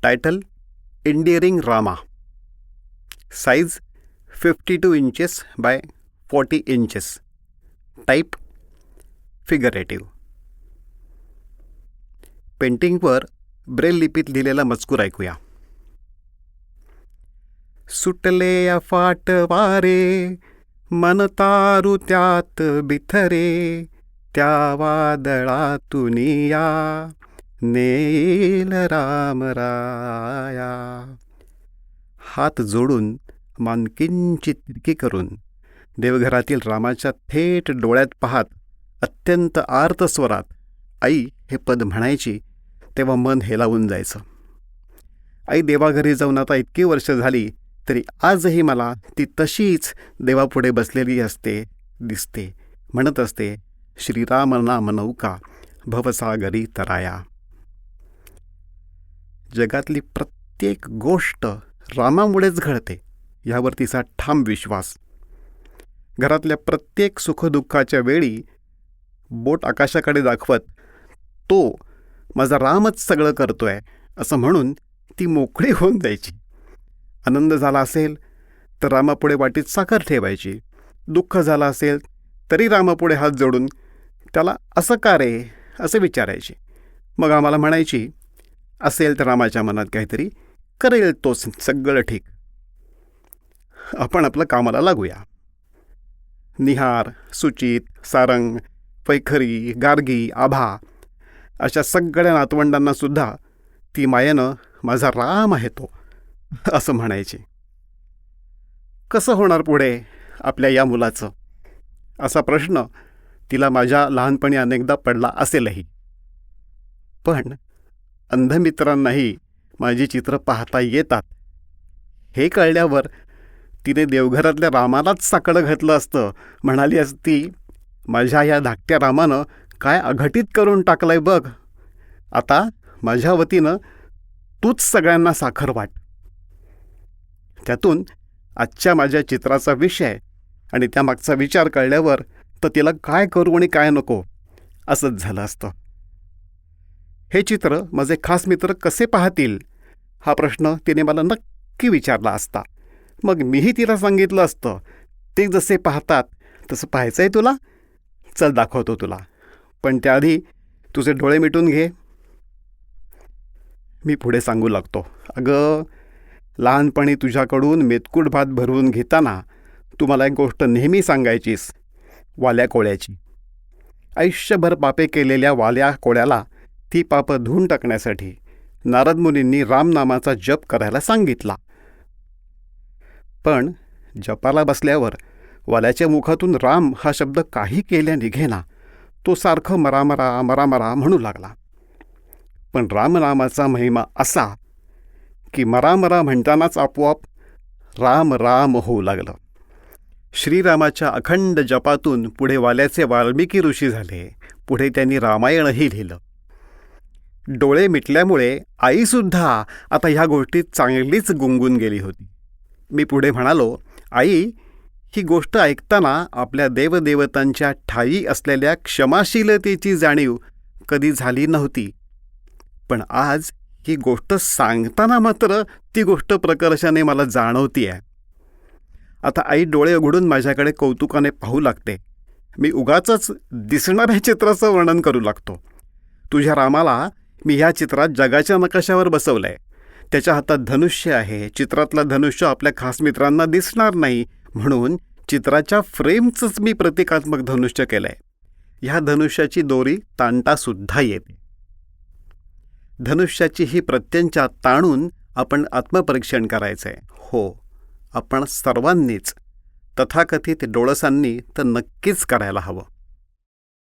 Title इंडिअरिंग रामा. Size 52 inches by 40 inches. Type figurative. पेंटिंगवर ब्रेल लिपीत लिहिलेला मजकूर ऐकूया. सुटले अफाट वारे, मन तारू त्यात बिथरे, त्या वादळातून या नेल राम राया. हात जोडून मान किंचित तिरकी करून देवघरातील रामाच्या थेट डोळ्यात पाहत अत्यंत आर्त स्वरात आई हे पद म्हणायची, तेव्हा मन हेलावून जायचं. आई देवाघरी जाऊन आता इतकी वर्ष झाली तरी आजही मला ती तशीच देवापुढे बसलेली असते, दिसते. म्हणत असते, श्रीराम नाम नौका भवसागरी तराया. जगातली प्रत्येक गोष्ट रामामुळेच घडते यावर तिचा ठाम विश्वास. घरातल्या प्रत्येक सुखदुःखाच्या वेळी बोट आकाशाकडे दाखवत तो माझा रामच सगळं करतोय असं म्हणून ती मोकळी होऊन जायची. आनंद झाला असेल तर रामापुढे वाटीत साखर ठेवायची. दुःख झालं असेल तरी रामापुढे हात जोडून त्याला असं का रे असे विचारायची. मग आम्हाला म्हणायची, असेल तर रामाच्या मनात काहीतरी, करेल तो सगळं ठीक. आपण आपलं कामाला लागूया. निहार, सुचित, सारंग, पैखरी, गार्गी, आभा अशा सगळ्या नातवंडांना सुद्धा ती मायेनं माझा राम आहे तो असं म्हणायची. कसं होणार पुढे आपल्या या मुलाचं असा प्रश्न तिला माझ्या लहानपणी अनेकदा पडला असेलही. पण अंधमित्रांनाही माझी चित्र पाहता येतात हे कळल्यावर तिने देवघरातल्या रामालाच साकडं घातलं असतं. म्हणाली असती, माझ्या या धाकट्या रामानं काय अघटित करून टाकलंय बघ. आता माझ्या वतीनं तूच सगळ्यांना साखर वाट. त्यातून आजच्या माझ्या चित्राचा विषय आणि त्यामागचा विचार कळल्यावर तर तिला काय करू आणि काय नको असंच झालं असतं. हे चित्र माझे खास मित्र कसे पाहतील हा प्रश्न तिने मला नक्की विचारला असता. मग मीही तिला सांगितलं असतं, ते जसे पाहतात तसं पाहायचं आहे तुला, चल दाखवतो तुला, पण त्याआधी तुझे डोळे मिटून घे. मी पुढे सांगू लागतो, अगं लहानपणी तुझ्याकडून मेतकूट भात भरवून घेताना तू मला एक गोष्ट नेहमी सांगायचीस, वाल्या कोळ्याची. आयुष्यभर पापे केलेल्या वाल्या कोळ्याला ती पापं धुवून टाकण्यासाठी नारद मुनींनी रामनामाचा जप करायला सांगितला. पण जपाला बसल्यावर वाल्याच्या मुखातून राम हा शब्द काही केल्या निघेना. तो सारखं मरामरा मरामरा म्हणू लागला. पण रामनामाचा महिमा असा की मरामरा म्हणतानाच आपोआप राम राम होऊ लागलं. श्रीरामाच्या अखंड जपातून पुढे वाल्याचे वाल्मिकी ऋषी झाले. पुढे त्यांनी रामायणही लिहिलं. डोळे मिटल्यामुळे आईसुद्धा आता ह्या गोष्टीत चांगलीच गुंगून गेली होती. मी पुढे म्हणालो, आई ही गोष्ट ऐकताना आपल्या देवदेवतांच्या ठायी असलेल्या क्षमाशीलतेची जाणीव कधी झाली नव्हती. पण आज ही गोष्ट सांगताना मात्र ती गोष्ट प्रकर्षाने मला जाणवती आहे. आता आई डोळे उघडून माझ्याकडे कौतुकाने पाहू लागते. मी उगाचच दिसणाऱ्या चित्राचं वर्णन करू लागतो. तुझ्या रामाला मी ह्या चित्रात जगाच्या नकाशावर बसवलंय. त्याच्या हातात धनुष्य आहे. चित्रातलं धनुष्य आपल्या खास मित्रांना दिसणार नाही म्हणून चित्राच्या फ्रेमचंच मी प्रतिकात्मक धनुष्य केलंय. ह्या धनुष्याची दोरी ताणतासुद्धा येते. धनुष्याची ही प्रत्यंचा ताणून आपण आत्मपरीक्षण करायचंय. हो, आपण सर्वांनीच, तथाकथित डोळसांनी तर नक्कीच करायला हवं.